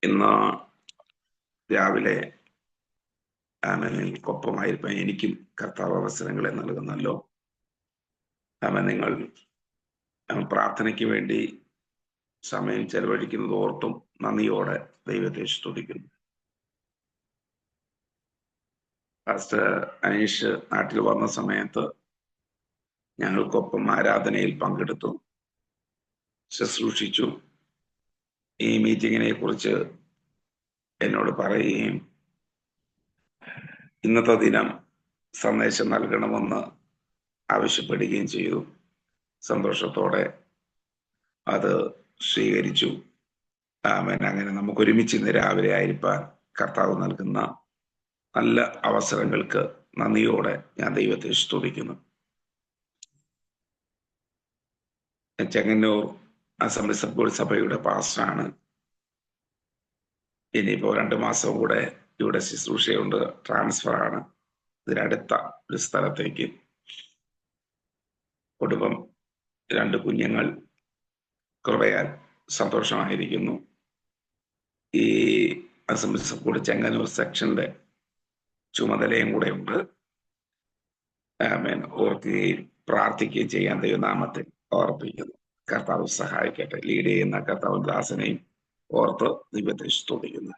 ഇന്ന് രാവിലെ നിങ്ങൾക്കൊപ്പമായിരിക്കാൻ എനിക്കും കർത്താവ് അവസരങ്ങളെ നൽകുന്നല്ലോ. നിങ്ങൾ പ്രാർത്ഥനയ്ക്ക് വേണ്ടി സമയം ചെലവഴിക്കുന്നത് ഓർത്തും നന്ദിയോടെ ദൈവത്തെ സ്തുതിക്കുന്നു. പാസ്റ്റർ അനീഷ് നാട്ടിൽ വന്ന സമയത്ത് ഞങ്ങൾക്കൊപ്പം ആരാധനയിൽ പങ്കെടുത്തു, ശുശ്രൂഷിച്ചു. ഈ മീറ്റിങ്ങിനെ കുറിച്ച് എന്നോട് പറയുകയും ഇന്നത്തെ ദിനം സന്ദേശം നൽകണമെന്ന് ആവശ്യപ്പെടുകയും ചെയ്തു. സന്തോഷത്തോടെ അത് സ്വീകരിച്ചു. അങ്ങനെ നമുക്ക് ഒരുമിച്ച് ഇന്ന് രാവിലെ ആയിരിക്കാൻ കർത്താവ് നൽകുന്ന നല്ല അവസരങ്ങൾക്ക് നന്ദിയോടെ ഞാൻ ദൈവത്തെ സ്തുതിക്കുന്നു. ചെങ്ങന്നൂർ അസംബ്ലി സഭയുടെ പാസ്റ്ററാണ്. ഇനിയിപ്പോ 2 മാസം കൂടെ ഇവിടെ ശുശ്രൂഷയുണ്ട്, ട്രാൻസ്ഫർ ആണ് ഇതിനടുത്ത ഒരു സ്ഥലത്തേക്ക്. കുടുംബം 2 കുഞ്ഞുങ്ങൾ, കൃപയാൽ സന്തോഷമായിരിക്കുന്നു. ഈ അസംബ്ലി സഭയുടെ ചെങ്ങന്നൂർ സെക്ഷന്റെ ചുമതലയും കൂടെ ഉണ്ട്. ഓർക്കുകയും പ്രാർത്ഥിക്കുകയും ചെയ്യാൻ ദൈവനാമത്തിൽ ഓർപ്പിക്കുന്നു. കർത്താവ് സഹായിക്കട്ടെ. ലീഡ് ചെയ്യുന്ന കർത്താവ് ദാസനെയും ഓർത്ത് ദൈവത്തെ സ്തുതിക്കുന്നു.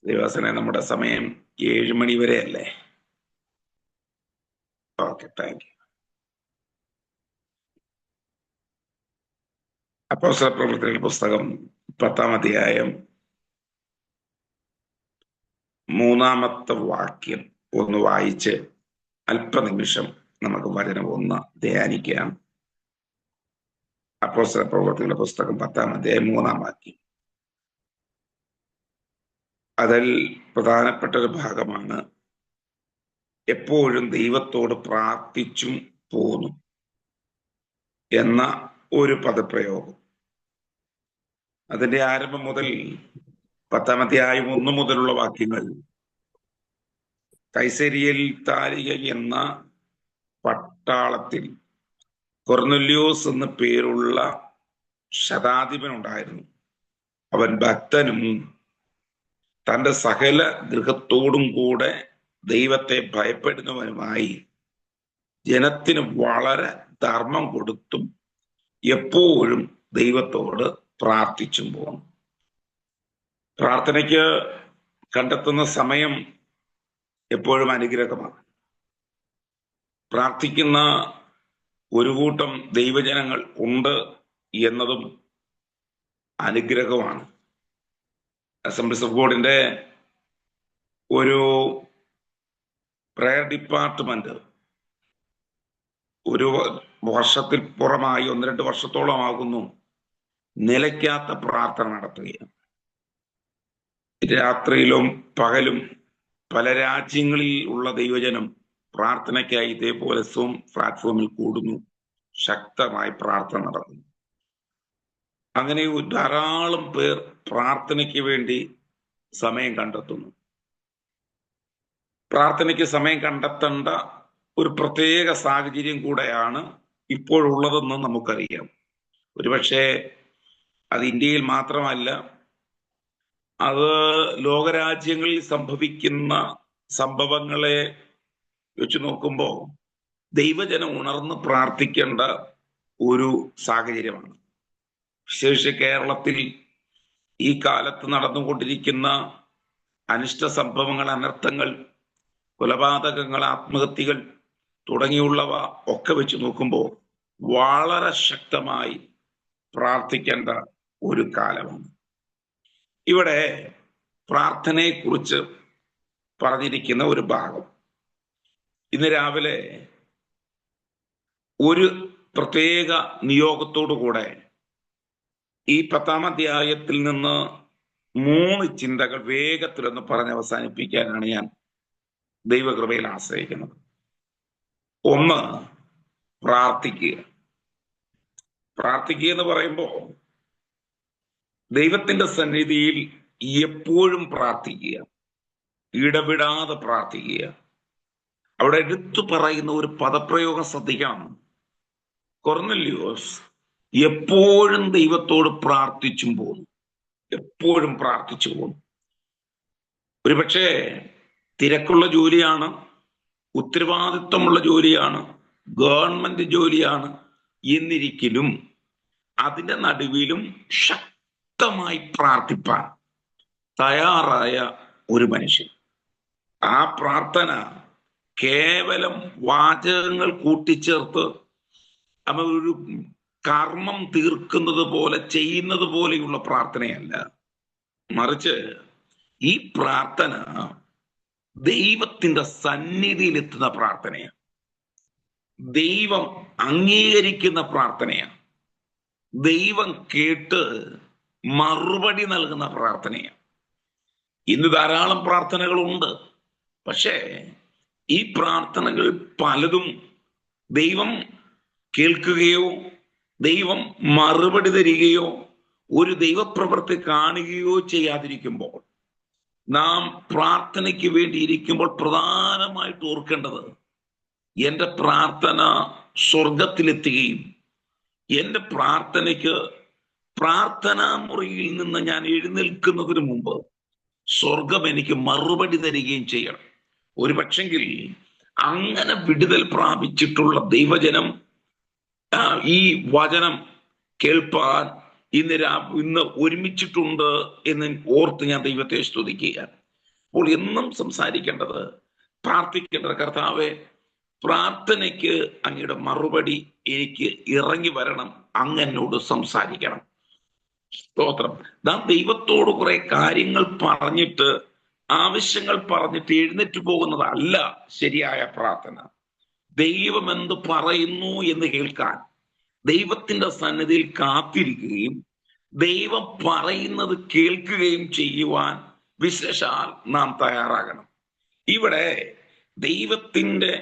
ദൈവദാസനെ, നമ്മുടെ സമയം 7 മണി വരെ അല്ലേ? Okay, thank you. അപ്പോസ്തല പ്രവൃത്തികളുടെ പുസ്തകം 10-ാം അധ്യായം 3-ാമത്തെ വാക്യം ഒന്ന് വായിച്ച് അല്പനിമിഷം നമുക്ക് വചനം ഒന്ന് ധ്യാനിക്കാം. അപ്പോസ്തല പ്രവൃത്തികളുടെ പുസ്തകം 10-ാം അധ്യായം 3-ാം വാക്യം. അതിൽ പ്രധാനപ്പെട്ട ഒരു ഭാഗമാണ് എപ്പോഴും ദൈവത്തോട് പ്രാർത്ഥിച്ചും പോന്നു എന്ന ഒരു പദപ്രയോഗം. അതിന്റെ ആരംഭം മുതൽ 10-ാം അധ്യായം 1 മുതലുള്ള വാക്യങ്ങൾ കൈസരിയയിൽ താലിക എന്ന പട്ടാളത്തിൽ കൊർന്നല്യോസ് എന്ന പേരുള്ള ശതാധിപൻ ഉണ്ടായിരുന്നു. അവൻ ഭക്തനും തന്റെ സകല ഗൃഹത്തോടും കൂടെ ദൈവത്തെ ഭയപ്പെടുന്നവനുമായി ജനത്തിന് വളരെ ധർമ്മം കൊടുത്തും എപ്പോഴും ദൈവത്തോട് പ്രാർത്ഥിച്ചും പോകുന്നു. പ്രാർത്ഥനയ്ക്ക് കണ്ടെത്തുന്ന സമയം എപ്പോഴും അനുഗ്രഹമാണ്. പ്രാർത്ഥിക്കുന്ന ഒരു കൂട്ടം ദൈവജനങ്ങൾ ഉണ്ട് എന്നതും അനുഗ്രഹമാണ്. അസംബ്ലീസ് ഓഫ് ഗോഡിന്റെ ഒരു പ്രയർ ഡിപ്പാർട്ട്മെന്റ് ഒരു വർഷത്തിൽ പുറമായി 1-2 വർഷത്തോളമാകുന്നു നിലയ്ക്കാത്ത പ്രാർത്ഥന നടത്തുകയാണ്. രാത്രിയിലും പകലും പല രാജ്യങ്ങളിൽ ഉള്ള ദൈവജനം പ്രാർത്ഥനയ്ക്കായി ഇതേപോലെ സൂം പ്ലാറ്റ്ഫോമിൽ കൂടുന്നു, ശക്തമായി പ്രാർത്ഥന നടക്കുന്നു. അങ്ങനെ ധാരാളം പേർ പ്രാർത്ഥനയ്ക്ക് വേണ്ടി സമയം കണ്ടെത്തുന്നു. പ്രാർത്ഥനയ്ക്ക് സമയം കണ്ടെത്തേണ്ട ഒരു പ്രത്യേക സാഹചര്യം കൂടെയാണ് ഇപ്പോഴുള്ളതെന്ന് നമുക്കറിയാം. ഒരുപക്ഷെ അത് ഇന്ത്യയിൽ മാത്രമല്ല, അത് ലോകരാജ്യങ്ങളിൽ സംഭവിക്കുന്ന സംഭവങ്ങളെ വെച്ച് നോക്കുമ്പോൾ ദൈവജനം ഉണർന്ന് പ്രാർത്ഥിക്കേണ്ട ഒരു സാഹചര്യമാണ്. വിശേഷിച്ച് കേരളത്തിൽ ഈ കാലത്ത് നടന്നുകൊണ്ടിരിക്കുന്ന അനിഷ്ട സംഭവങ്ങൾ, അനർത്ഥങ്ങൾ, കൊലപാതകങ്ങൾ, ആത്മഹത്യകൾ തുടങ്ങിയുള്ളവ ഒക്കെ വെച്ച് നോക്കുമ്പോൾ വളരെ ശക്തമായി പ്രാർത്ഥിക്കേണ്ട ഒരു കാലമാണ്. ഇവിടെ പ്രാർത്ഥനയെക്കുറിച്ച് പറഞ്ഞിരിക്കുന്ന ഒരു ഭാഗം ഇന്ന് രാവിലെ ഒരു പ്രത്യേക നിയോഗത്തോടു കൂടെ ഈ 10-ാം അധ്യായത്തിൽ നിന്ന് 3 ചിന്തകൾ വേഗത്തിലൊന്ന് പറഞ്ഞ് അവസാനിപ്പിക്കാനാണ് ഞാൻ ദൈവകൃപയിൽ ആശ്രയിക്കുന്നത്. 1, പ്രാർത്ഥിക്കുക. പ്രാർത്ഥിക്കുക എന്ന് പറയുമ്പോൾ ദൈവത്തിന്റെ സന്നിധിയിൽ എപ്പോഴും പ്രാർത്ഥിക്കുക, ഇടപെടാതെ പ്രാർത്ഥിക്കുക. അവിടെ എടുത്തു പറയുന്ന ഒരു പദപ്രയോഗം ശ്രദ്ധിക്കണം. കൊർന്നല്യോസ് എപ്പോഴും ദൈവത്തോട് പ്രാർത്ഥിച്ചും പോന്നു. എപ്പോഴും പ്രാർത്ഥിച്ചു പോകും. ഒരുപക്ഷെ തിരക്കുള്ള ജോലിയാണ്, ഉത്തരവാദിത്വമുള്ള ജോലിയാണ്, ഗവൺമെന്റ് ജോലിയാണ് എന്നിരിക്കലും അതിന്റെ നടുവിലും ശക്തമായി പ്രാർത്ഥിപ്പാൻ തയ്യാറായ ഒരു മനുഷ്യൻ. ആ പ്രാർത്ഥന കേവലം വാചകങ്ങൾ കൂട്ടിച്ചേർത്ത് അവൻ ഒരു കർമ്മം തീർക്കുന്നത് പോലെ ചെയ്യുന്നത് പോലെയുള്ള പ്രാർത്ഥനയല്ല. മറിച്ച് ഈ പ്രാർത്ഥന ദൈവത്തിന്റെ സന്നിധിയിലെത്തുന്ന പ്രാർത്ഥനയാണ്. ദൈവം അംഗീകരിക്കുന്ന പ്രാർത്ഥനയാണ്. ദൈവം കേട്ട് മറുപടി നൽകുന്ന പ്രാർത്ഥനയാണ്. ഇന്ന് ധാരാളം പ്രാർത്ഥനകളുണ്ട്. പക്ഷേ ഈ പ്രാർത്ഥനകൾ പലതും ദൈവം കേൾക്കുകയോ ദൈവം മറുപടി തരികയോ ഒരു ദൈവപ്രവൃത്തി കാണുകയോ ചെയ്യാതിരിക്കുമ്പോൾ, നാം പ്രാർത്ഥനയ്ക്ക് വേണ്ടി ഇരിക്കുമ്പോൾ പ്രധാനമായിട്ട് ഓർക്കേണ്ടത്, എൻ്റെ പ്രാർത്ഥന സ്വർഗത്തിലെത്തുകയും എൻ്റെ പ്രാർത്ഥനയ്ക്ക് പ്രാർത്ഥനാ മുറിയിൽ നിന്ന് ഞാൻ എഴുന്നേൽക്കുന്നതിന് മുമ്പ് സ്വർഗം എനിക്ക് മറുപടി തരികയും ചെയ്യണം. ഒരു പക്ഷെങ്കിൽ അങ്ങനെ വിടുതൽ പ്രാപിച്ചിട്ടുള്ള ദൈവജനം ഈ വചനം കേൾപ്പാൻ ഇന്ന് ഒരുമിച്ചിട്ടുണ്ട് എന്ന് ഓർത്ത് ഞാൻ ദൈവത്തെ സ്തുതിക്കുകയാണ്. അപ്പോൾ എന്നും സംസാരിക്കേണ്ടത്, പ്രാർത്ഥിക്കേണ്ടത്, കർത്താവേ, പ്രാർത്ഥനയ്ക്ക് അങ്ങയുടെ മറുപടി എനിക്ക് ഇറങ്ങി വരണം, അങ്ങ് എന്നോട് സംസാരിക്കണം. സ്തോത്രം. നാം ദൈവത്തോട് കുറെ കാര്യങ്ങൾ പറഞ്ഞിട്ട്, ആവശ്യങ്ങൾ പറഞ്ഞിട്ട് എഴുന്നേറ്റ് പോകുന്നതല്ല ശരിയായ പ്രാർത്ഥന. ദൈവം എന്ത് പറയുന്നു എന്ന് കേൾക്കാൻ ദൈവത്തിന്റെ സന്നിധിയിൽ കാത്തിരിക്കുകയും ദൈവം പറയുന്നത് കേൾക്കുകയും ചെയ്യുവാൻ വിശേഷാൽ നാം തയ്യാറാകണം. ഇവിടെ ദൈവത്തിന്റെ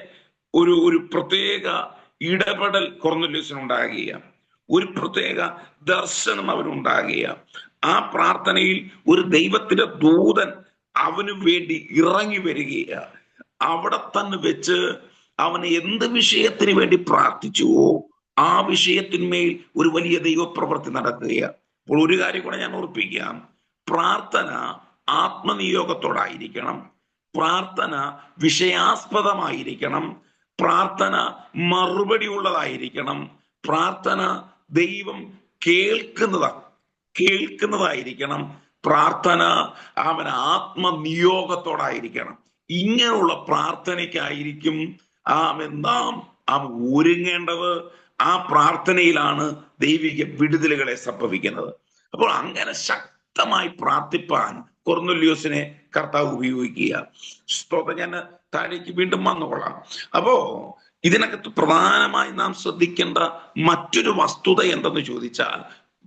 ഒരു പ്രത്യേക ഇടപെടൽ കൊർന്നേല്യോസിനുണ്ടാകുകയാണ്. ഒരു പ്രത്യേക ദർശനം അവനുണ്ടാകുകയാണ്. ആ പ്രാർത്ഥനയിൽ ഒരു ദൈവത്തിന്റെ ദൂതൻ അവന് വേണ്ടി ഇറങ്ങി വരികയാണ്. അവിടെ തന്നെ വെച്ച് അവന് എന്ത് വിഷയത്തിന് വേണ്ടി പ്രാർത്ഥിച്ചുവോ ആ വിഷയത്തിന്മേൽ ഒരു വലിയ ദൈവപ്രവൃത്തി നടക്കുകയാണ്. അപ്പോൾ ഒരു കാര്യം കൂടെ ഞാൻ ഓർപ്പിക്കാം, പ്രാർത്ഥന ആത്മനിയോഗത്തോടായിരിക്കണം, പ്രാർത്ഥന വിഷയാസ്പദമായിരിക്കണം, പ്രാർത്ഥന മറുപടി ഉള്ളതായിരിക്കണം, പ്രാർത്ഥന ദൈവം കേൾക്കുന്നതായിരിക്കണം, പ്രാർത്ഥന അവൻ ആത്മനിയോഗത്തോടായിരിക്കണം. ഇങ്ങനെയുള്ള പ്രാർത്ഥനയ്ക്കായിരിക്കും നാം ഒരുങ്ങേണ്ടത്. ആ പ്രാർത്ഥനയിലാണ് ദൈവിക വിടുതലുകളെ സംഭവിക്കുന്നത്. അപ്പോൾ അങ്ങനെ ശക്തമായി പ്രാർത്ഥിപ്പാൻ കൊർന്നേല്യോസിനെ കർത്താവ് ഉപയോഗിക്കുക. സ്തോത്രം. ഞാൻ താഴേക്ക് വീണ്ടും വന്നുകൊള്ളാം. അപ്പോ ഇതിനകത്ത് പ്രധാനമായി നാം ശ്രദ്ധിക്കേണ്ട മറ്റൊരു വസ്തുത എന്തെന്ന് ചോദിച്ചാൽ,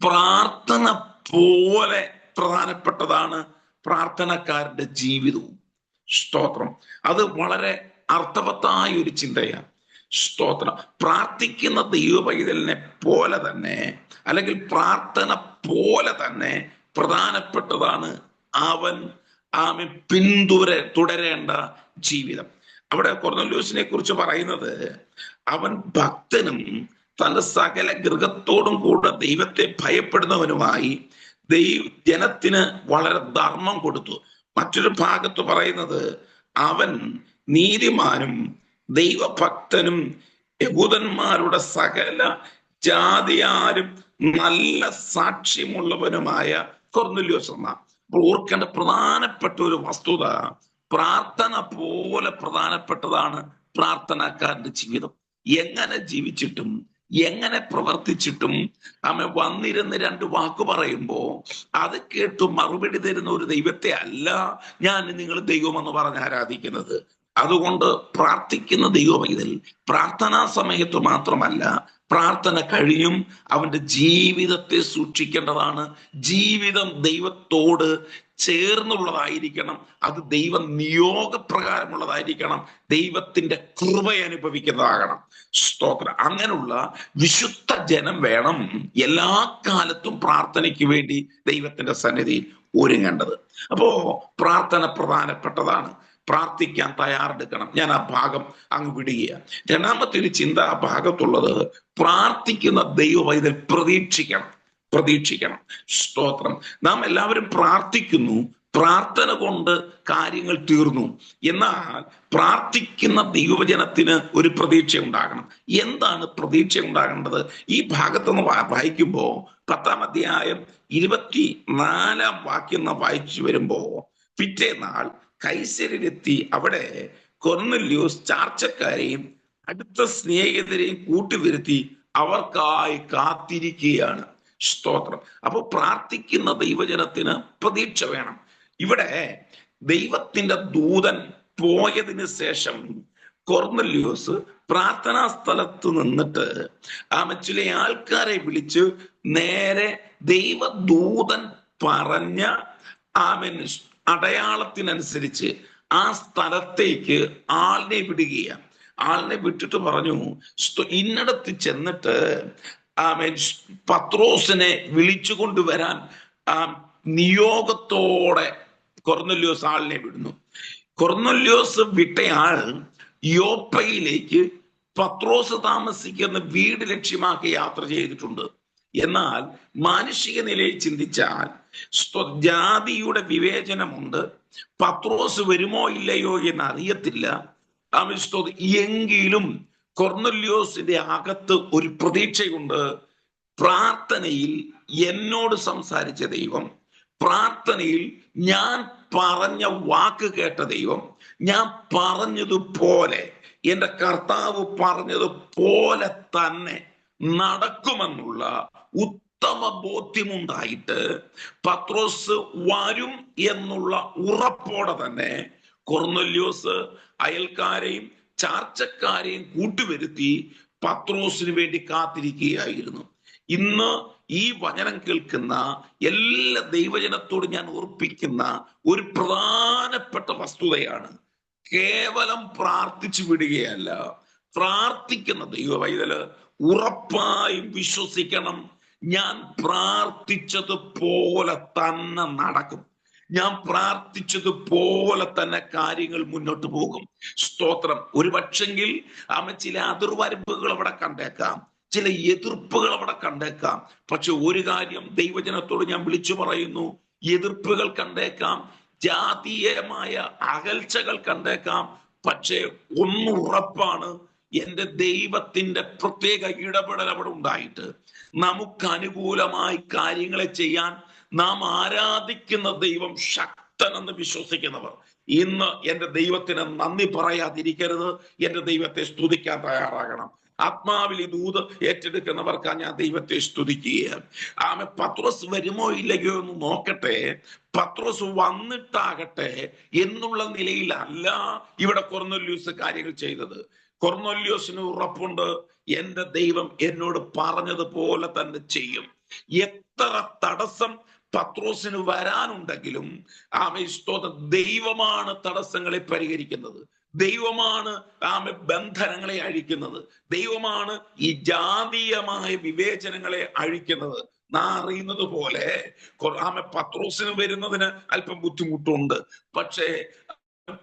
പ്രാർത്ഥന പോലെ പ്രധാനപ്പെട്ടതാണ് പ്രാർത്ഥനക്കാരുടെ ജീവിതവും. സ്തോത്രം. അത് വളരെ അർത്ഥവത്തായ ഒരു ചിന്തയാണ്. സ്തോത്രം. പ്രാർത്ഥിക്കുന്ന ദൈവപൈതലിനെ പോലെ തന്നെ, അല്ലെങ്കിൽ പ്രാർത്ഥന പോലെ തന്നെ പ്രധാനപ്പെട്ടതാണ് അവൻ തുടരേണ്ട ജീവിതം. അവിടെ കൊർന്നേല്യോസിനെ കുറിച്ച് പറയുന്നത്, അവൻ ഭക്തനും തന്റെ സകല ഗൃഹത്തോടും കൂടെ ദൈവത്തെ ഭയപ്പെടുന്നവനുമായി ജനത്തിന് വളരെ ധർമ്മം കൊടുത്തു. മറ്റൊരു ഭാഗത്ത് പറയുന്നത്, അവൻ നീതിമാനും ദൈവഭക്തനും യഹൂദന്മാരുടെ സകല ജാതിയാരും നല്ല സാക്ഷ്യമുള്ളവനുമായ കൊർന്നേല്യോസ് എന്ന. അപ്പോൾ ഓർക്കേണ്ട പ്രധാനപ്പെട്ട ഒരു വസ്തുത, പ്രാർത്ഥന പോലെ പ്രധാനപ്പെട്ടതാണ് പ്രാർത്ഥനക്കാരുടെ ജീവിതം. എങ്ങനെ ജീവിച്ചിട്ടും എങ്ങനെ പ്രവർത്തിച്ചിട്ടും വന്നിരുന്ന് രണ്ട് വാക്ക് പറയുമ്പോ അത് കേട്ട് മറുപടി തരുന്ന ഒരു ദൈവത്തെ അല്ല ഞാൻ നിങ്ങൾ ദൈവമെന്ന് പറഞ്ഞ് ആരാധിക്കുന്നത്. അതുകൊണ്ട് പ്രാർത്ഥിക്കുന്ന ദൈവപൈതൽ പ്രാർത്ഥനാ സമയത്ത് മാത്രമല്ല, പ്രാർത്ഥന കഴിഞ്ഞും അവന്റെ ജീവിതത്തെ സൂക്ഷിക്കേണ്ടതാണ്. ജീവിതം ദൈവത്തോട് ചേർന്നുള്ളതായിരിക്കണം. അത് ദൈവ നിയോഗപ്രകാരമുള്ളതായിരിക്കണം. ദൈവത്തിന്റെ കൃപ അനുഭവിക്കുന്നതാകണം. സ്തോത്രം. അങ്ങനെയുള്ള വിശുദ്ധ ജനം വേണം എല്ലാ കാലത്തും പ്രാർത്ഥനയ്ക്ക് വേണ്ടി ദൈവത്തിന്റെ സന്നിധിയിൽ ഒരുങ്ങേണ്ടത്. അപ്പോ പ്രാർത്ഥന പ്രധാനപ്പെട്ടതാണ്. പ്രാർത്ഥിക്കാൻ തയ്യാറെടുക്കണം. ഞാൻ ആ ഭാഗം അങ്ങ് വിടുകയാണ്. രണ്ടാമത്തെ ഒരു ചിന്ത ആ ഭാഗത്തുള്ളത്, പ്രാർത്ഥിക്കുന്ന ദൈവപൈതൽ പ്രതീക്ഷിക്കണം. പ്രതീക്ഷിക്കണം. സ്തോത്രം. നാം എല്ലാവരും പ്രാർത്ഥിക്കുന്നു, പ്രാർത്ഥന കൊണ്ട് കാര്യങ്ങൾ തീർന്നു. എന്നാൽ പ്രാർത്ഥിക്കുന്ന ദൈവജനത്തിന് ഒരു പ്രതീക്ഷ ഉണ്ടാകണം. എന്താണ് പ്രതീക്ഷ ഉണ്ടാകേണ്ടത്? ഈ ഭാഗത്തുനിന്ന് വായിക്കുമ്പോൾ 10-ാം അധ്യായം 24-ാം വാക്യം വായിച്ചു വരുമ്പോ, പിറ്റേന്നാൾ കൈസരിലെത്തി അവിടെ കൊർന്നല്യോസ് ചാർച്ചക്കാരെയും അടുത്ത സ്നേഹിതരെയും കൂട്ടിവരുത്തി അവർക്കായി കാത്തിരിക്കുകയാണ്. സ്തോത്രം. അപ്പൊ പ്രാർത്ഥിക്കുന്ന ദൈവജനത്തിന് പ്രതീക്ഷ വേണം. ഇവിടെ ദൈവത്തിന്റെ ദൂതൻ പോയതിന് ശേഷം കൊർന്നല്യോസ് പ്രാർത്ഥനാ സ്ഥലത്ത് നിന്നിട്ട് ചില ആൾക്കാരെ വിളിച്ച് നേരെ ദൈവദൂതൻ പറഞ്ഞ അടയാളത്തിനനുസരിച്ച് ആ സ്ഥലത്തേക്ക് ആളിനെ വിടുകയാണ്. ആളിനെ വിട്ടിട്ട് പറഞ്ഞു, ഇന്നടത്ത് ചെന്നിട്ട് പത്രോസിനെ വിളിച്ചു കൊണ്ടുവരാൻ നിയോഗത്തോടെ കൊർന്നല്യോസ് ആളിനെ വിടുന്നു. കൊർന്നല്യോസ് വിട്ടയാൾ യോപ്പയിലേക്ക് പത്രോസ് താമസിക്കുന്ന വീട് ലക്ഷ്യമാക്കി യാത്ര ചെയ്തിട്ടുണ്ട്. എന്നാൽ മാനുഷിക നിലയിൽ ചിന്തിച്ചാൽ ജാതിയുടെ വിവേചനമുണ്ട്. പത്രോസ് വരുമോ ഇല്ലയോ എന്ന് അറിയത്തില്ല. എങ്കിലും കൊർന്നല്യോസിന്റെ അകത്ത് ഒരു പ്രതീക്ഷയുണ്ട്. പ്രാർത്ഥനയിൽ എന്നോട് സംസാരിച്ച ദൈവം, പ്രാർത്ഥനയിൽ ഞാൻ പറഞ്ഞ വാക്ക് കേട്ട ദൈവം, ഞാൻ പറഞ്ഞതുപോലെ എൻ്റെ കർത്താവ് പറഞ്ഞതുപോലെ തന്നെ നടക്കുമെന്നുള്ള ഉത്തമ ബോധ്യമുണ്ടായിട്ട് പത്രോസ് വരും എന്നുള്ള ഉറപ്പോടെ തന്നെ കൊർന്നല്യോസ് അയൽക്കാരെയും ചാർച്ചക്കാരെയും കൂട്ടുവരുത്തി പത്രോസിന് വേണ്ടി കാത്തിരിക്കുകയായിരുന്നു. ഇന്ന് ഈ വചനം കേൾക്കുന്ന എല്ലാ ദൈവജനത്തോട് ഞാൻ ഓർപ്പിക്കുന്ന ഒരു പ്രധാനപ്പെട്ട വസ്തുതയാണ്, കേവലം പ്രാർത്ഥിച്ചു വിടുകയല്ല. പ്രാർത്ഥിക്കുന്ന ദൈവവൈതല് ഉറപ്പായും വിശ്വസിക്കണം, ഞാൻ പ്രാർത്ഥിച്ചതുപോലെ തന്നെ നടക്കും, ഞാൻ പ്രാർത്ഥിച്ചതുപോലെ തന്നെ കാര്യങ്ങൾ മുന്നോട്ട് പോകും. സ്തോത്രം. ഒരു പക്ഷെങ്കിൽ ചില അതിർവരമ്പുകൾ അവിടെ കണ്ടേക്കാം, ചില എതിർപ്പുകൾ അവിടെ കണ്ടേക്കാം. പക്ഷെ ഒരു കാര്യം ദൈവജനത്തോട് ഞാൻ വിളിച്ചു പറയുന്നു, എതിർപ്പുകൾ കണ്ടേക്കാം, ജാതീയമായ അകൽച്ചകൾ കണ്ടേക്കാം, പക്ഷെ ഒന്നുറപ്പാണ്, എൻ്റെ ദൈവത്തിന്റെ പ്രത്യേക ഇടപെടൽ അവിടെ ഉണ്ടായിട്ട് നമുക്ക് അനുകൂലമായി കാര്യങ്ങളെ ചെയ്യാൻ നാം ആരാധിക്കുന്ന ദൈവം ശക്തനെന്ന് വിശ്വസിക്കുന്നവർ ഇന്ന് എൻ്റെ ദൈവത്തിന് നന്ദി പറയാതിരിക്കരുത്, എൻ്റെ ദൈവത്തെ സ്തുതിക്കാൻ തയ്യാറാകണം. ആത്മാവിൽ ഈ ദൂത് ഏറ്റെടുക്കുന്നവർക്കാ ഞാൻ ദൈവത്തെ സ്തുതിക്കുകയാണ്. പത്രോസ് വരുമോ ഇല്ലയോ എന്ന് നോക്കട്ടെ, പത്രോസ് വന്നിട്ടാകട്ടെ എന്നുള്ള നിലയിലല്ല ഇവിടെ കൊർന്നല്യോസ് കാര്യങ്ങൾ ചെയ്തത്. കൊർന്നല്യോസിന് ഉറപ്പുണ്ട്, എൻ്റെ ദൈവം എന്നോട് പറഞ്ഞതുപോലെ തന്നെ ചെയ്യും. എത്ര തടസ്സം പത്രോസിന് വരാനുണ്ടെങ്കിലും ദൈവമാണ് തടസ്സങ്ങളെ പരിഹരിക്കുന്നത്, ദൈവമാണ് ബന്ധനങ്ങളെ അഴിക്കുന്നത്, ദൈവമാണ് ഈ ജാതീയമായ വിവേചനങ്ങളെ അഴിക്കുന്നത്. നാം അറിയുന്നത് പോലെ പത്രോസിന് വരുന്നതിന് അല്പം ബുദ്ധിമുട്ടുണ്ട്. പക്ഷേ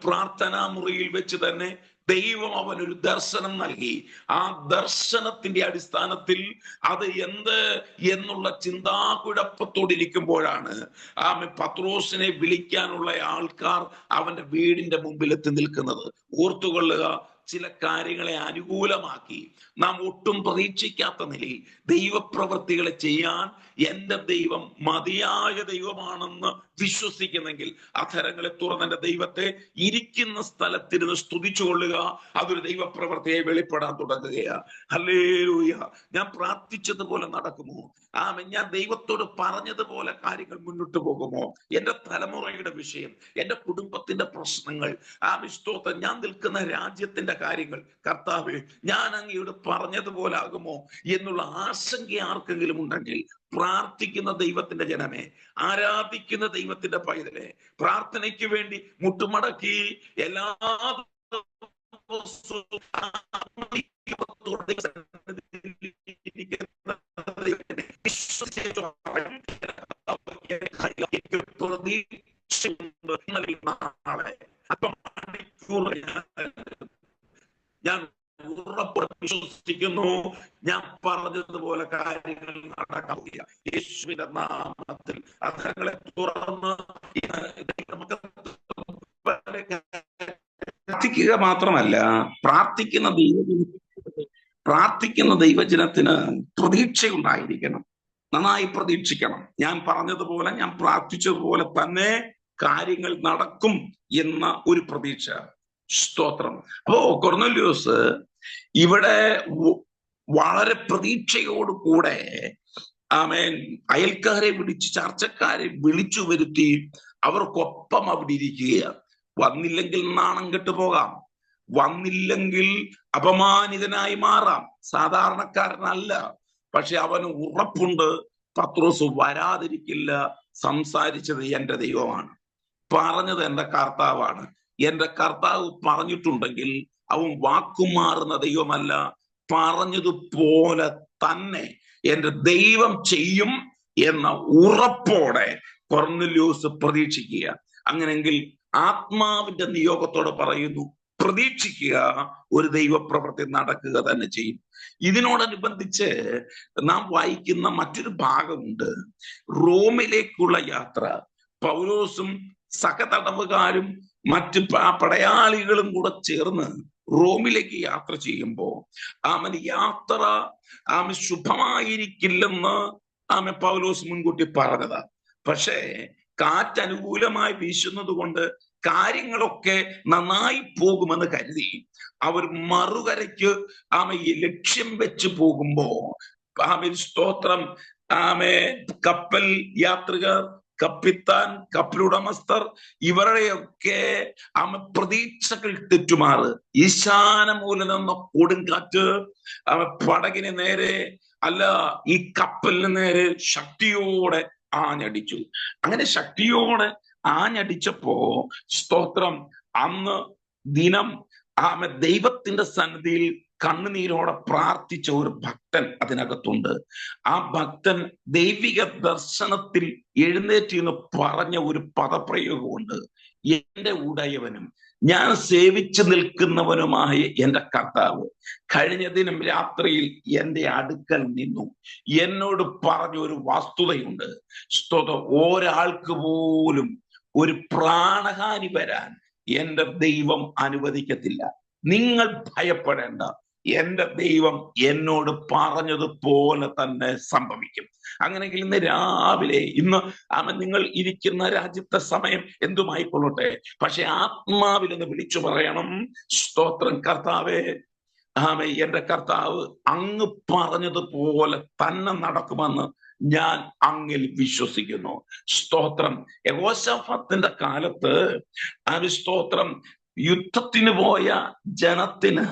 പ്രാർത്ഥനാ മുറിയിൽ വെച്ച് തന്നെ ദൈവം അവനൊരു ദർശനം നൽകി. ആ ദർശനത്തിന്റെ അടിസ്ഥാനത്തിൽ അത് എന്ത് എന്നുള്ള ചിന്താകുഴപ്പത്തോടിരിക്കുമ്പോഴാണ് പത്രോസിനെ വിളിക്കാനുള്ള ആൾക്കാർ അവന്റെ വീടിന്റെ മുമ്പിൽ എത്തി നിൽക്കുന്നത്. ഓർത്തുകൊള്ളുക, ചില കാര്യങ്ങളെ അനുകൂലമാക്കി നാം ഒട്ടും പ്രതീക്ഷിക്കാത്ത നിലയിൽ ദൈവപ്രവൃത്തികളെ ചെയ്യാൻ എൻ്റെ ദൈവം മതിയായ ദൈവമാണെന്ന് വിശ്വസിക്കുന്നെങ്കിൽ അധരങ്ങളെ തുറന്ന് എൻ്റെ ദൈവത്തെ ഇരിക്കുന്ന സ്ഥലത്തിരുന്ന് സ്തുതിച്ചുകൊള്ളുക. അതൊരു ദൈവപ്രവൃത്തിയെ വെളിപ്പെടാൻ തുടങ്ങുകയാ. ഹല്ലേലൂയ. ഞാൻ പ്രാർത്ഥിച്ചതുപോലെ നടക്കുമോ? ഞാൻ ദൈവത്തോട് പറഞ്ഞതുപോലെ കാര്യങ്ങൾ മുന്നോട്ട് പോകുമോ? എൻ്റെ തലമുറയുടെ വിഷയം, എൻ്റെ കുടുംബത്തിന്റെ പ്രശ്നങ്ങൾ, സ്തോത്രം, ഞാൻ നിൽക്കുന്ന രാജ്യത്തിന്റെ കാര്യങ്ങൾ, കർത്താവേ ഞാൻ അങ്ങയോട് പറഞ്ഞതുപോലെ ആകുമോ എന്നുള്ള ആശങ്ക ആർക്കെങ്കിലും ഉണ്ടെങ്കിൽ, പ്രാർത്ഥിക്കുന്ന ദൈവത്തിന്റെ ജനമേ, ആരാധിക്കുന്ന ദൈവത്തിന്റെ പൈതലെ, പ്രാർത്ഥനയ്ക്ക് വേണ്ടി മുട്ടുമടക്കി എല്ലാ ഞാൻ ഉറപ്പോടെ വിശ്വസിക്കുന്നു, ഞാൻ പറഞ്ഞതുപോലെ കാര്യങ്ങൾ നടക്കാൻ. യേശു യേശുവിന്റെ നാമത്തിൽ അധരങ്ങളെ തുറന്ന് നമുക്ക് പ്രാർത്ഥിക്കുക മാത്രമല്ല, പ്രാർത്ഥിക്കുന്ന ദൈവജനത്തിന് പ്രതീക്ഷയുണ്ടായിരിക്കണം. നന്നായി പ്രതീക്ഷിക്കണം. ഞാൻ പറഞ്ഞതുപോലെ, ഞാൻ പ്രാർത്ഥിച്ചതുപോലെ തന്നെ കാര്യങ്ങൾ നടക്കും എന്ന ഒരു പ്രതീക്ഷ. സ്തോത്രം. അപ്പോ കൊർന്നല്യോസ് ഇവിടെ വളരെ പ്രതീക്ഷയോടുകൂടെ ആമേൻ അയൽക്കാരെ വിളിച്ച്, ചർച്ചക്കാരെ വിളിച്ചു വരുത്തി അവർക്കൊപ്പം അവിടെ ഇരിക്കുകയാണ്. വന്നില്ലെങ്കിൽ നാണം കെട്ടു പോകാം, വന്നില്ലെങ്കിൽ അപമാനിതനായി മാറാം. സാധാരണക്കാരനല്ല, പക്ഷെ അവന് ഉറപ്പുണ്ട് പത്രോസ് വരാതിരിക്കില്ല. സംസാരിച്ചത് എന്റെ ദൈവമാണ്, പറഞ്ഞത് എന്റെ കർത്താവാണ്. എന്റെ കർത്താവ് പറഞ്ഞിട്ടുണ്ടെങ്കിൽ അവൻ വാക്കുമാറുന്ന ദൈവമല്ല, പറഞ്ഞതുപോലെ തന്നെ എന്റെ ദൈവം ചെയ്യും എന്ന ഉറപ്പോടെ കൊർന്നല്യോസ് പ്രതീക്ഷിക്കുക. അങ്ങനെങ്കിൽ ആത്മാവിന്റെ നിയോഗത്തോടെ പറയുന്നു, പ്രതീക്ഷിക്കുക, ഒരു ദൈവപ്രവൃത്തി നടക്കുക തന്നെ ചെയ്യും. ഇതിനോടനുബന്ധിച്ച് നാം വായിക്കുന്ന മറ്റൊരു ഭാഗമുണ്ട്. റോമിലേക്കുള്ള യാത്ര. പൗലോസും സഹതടവുകാരും മറ്റ് പടയാളികളും കൂടെ ചേർന്ന് റോമിലേക്ക് യാത്ര ചെയ്യുമ്പോൾ യാത്ര ശുഭമായിരിക്കില്ലെന്ന് പൗലോസ് മുൻകൂട്ടി പറഞ്ഞതാ. പക്ഷേ കാറ്റ് അനുകൂലമായി വീശുന്നത് കൊണ്ട് കാര്യങ്ങളൊക്കെ നന്നായി പോകുമെന്ന് കരുതി അവർ മറുകരയ്ക്ക് ലക്ഷ്യം വെച്ച് പോകുമ്പോ സ്തോത്രം കപ്പൽ യാത്രികർ, കപ്പിത്താൻ, കപ്പലുടമസ്ഥർ ഇവരുടെയൊക്കെ പ്രതീക്ഷകൾ തെറ്റുമാറ്. ഈശാനമൂലം കൊടുങ്കാറ്റ് പടകിന് നേരെ അല്ല, ഈ കപ്പലിന് നേരെ ശക്തിയോടെ ആഞ്ഞടിച്ചു. അങ്ങനെ ശക്തിയോടെ ആഞ്ഞടിച്ചപ്പോ സ്തോത്രം അന്ന് ദിനം ദൈവത്തിന്റെ സന്നിധിയിൽ കണ്ണുനീരോടെ പ്രാർത്ഥിച്ച ഒരു ഭക്തൻ അതിനകത്തുണ്ട്. ആ ഭക്തൻ ദൈവിക ദർശനത്തിൽ എഴുന്നേറ്റ് പറഞ്ഞ ഒരു പദപ്രയോഗമുണ്ട്. എന്റെ ഉടയവനും ഞാൻ സേവിച്ചു നിൽക്കുന്നവനുമായ എന്റെ കർത്താവ് കഴിഞ്ഞ ദിനം രാത്രിയിൽ എന്റെ അടുക്കൽ നിന്നു എന്നോട് പറഞ്ഞ ഒരു വസ്തുതയുണ്ട്. സ്തോത്രം, ഒരാൾക്ക് പോലും ഒരു പ്രാണഹാനി വരാൻ എന്റെ ദൈവം അനുവദിക്കത്തില്ല. നിങ്ങൾ ഭയപ്പെടേണ്ട, എന്റെ ദൈവം എന്നോട് പറഞ്ഞതുപോലെ തന്നെ സംഭവിക്കും. അങ്ങനെയെങ്കിൽ ഇന്ന് രാവിലെ, ഇന്ന് നിങ്ങൾ ഇരിക്കുന്ന രാജ്യത്തെ സമയം എന്തുമായിക്കൊള്ളട്ടെ, പക്ഷെ ആത്മാവിൽ നിന്ന് വിളിച്ചു പറയണം, സ്തോത്രം കർത്താവേ, എന്റെ കർത്താവ് അങ്ങ് പറഞ്ഞതുപോലെ തന്നെ നടക്കുമെന്ന് ഞാൻ അങ്ങിൽ വിശ്വസിക്കുന്നു. സ്തോത്രം. യഹോശാഫാത്തിന്റെ കാലത്ത് സ്തോത്രം യുദ്ധത്തിന് പോയ ജനത്തിന്,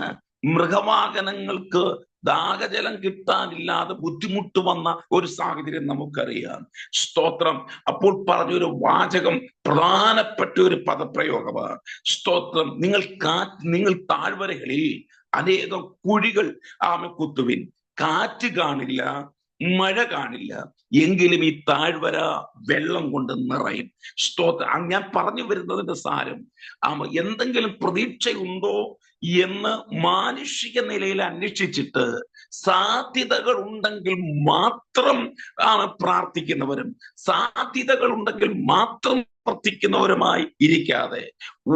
മൃഗവാഹനങ്ങൾക്ക് ദാഹജലം കിട്ടാനില്ലാതെ ബുദ്ധിമുട്ട് വന്ന ഒരു സാഹചര്യം നമുക്കറിയാം. സ്തോത്രം. അപ്പോൾ പറഞ്ഞൊരു വാചകം പ്രധാനപ്പെട്ട ഒരു പദപ്രയോഗമാണ്. സ്തോത്രം. നിങ്ങൾ താഴ്വരകളിൽ അനേകം കുഴികൾ കുത്തുവിൻ. കാറ്റ് കാണില്ല, മഴ കാണില്ല, എങ്കിലും ഈ താഴ്വര വെള്ളം കൊണ്ട് നിറയും. സ്തോത്രം. ഞാൻ പറഞ്ഞു വരുന്നതിന്റെ സാരം, എന്തെങ്കിലും പ്രതീക്ഷയുണ്ടോ എന്ന് മാനുഷിക നിലയിൽ അന്വേഷിച്ചിട്ട് സാധ്യതകൾ ഉണ്ടെങ്കിൽ മാത്രം പ്രാർത്ഥിക്കുന്നവരും, സാധ്യതകൾ ഉണ്ടെങ്കിൽ മാത്രം പ്രാർത്ഥിക്കുന്നവരുമായി ഇരിക്കാതെ,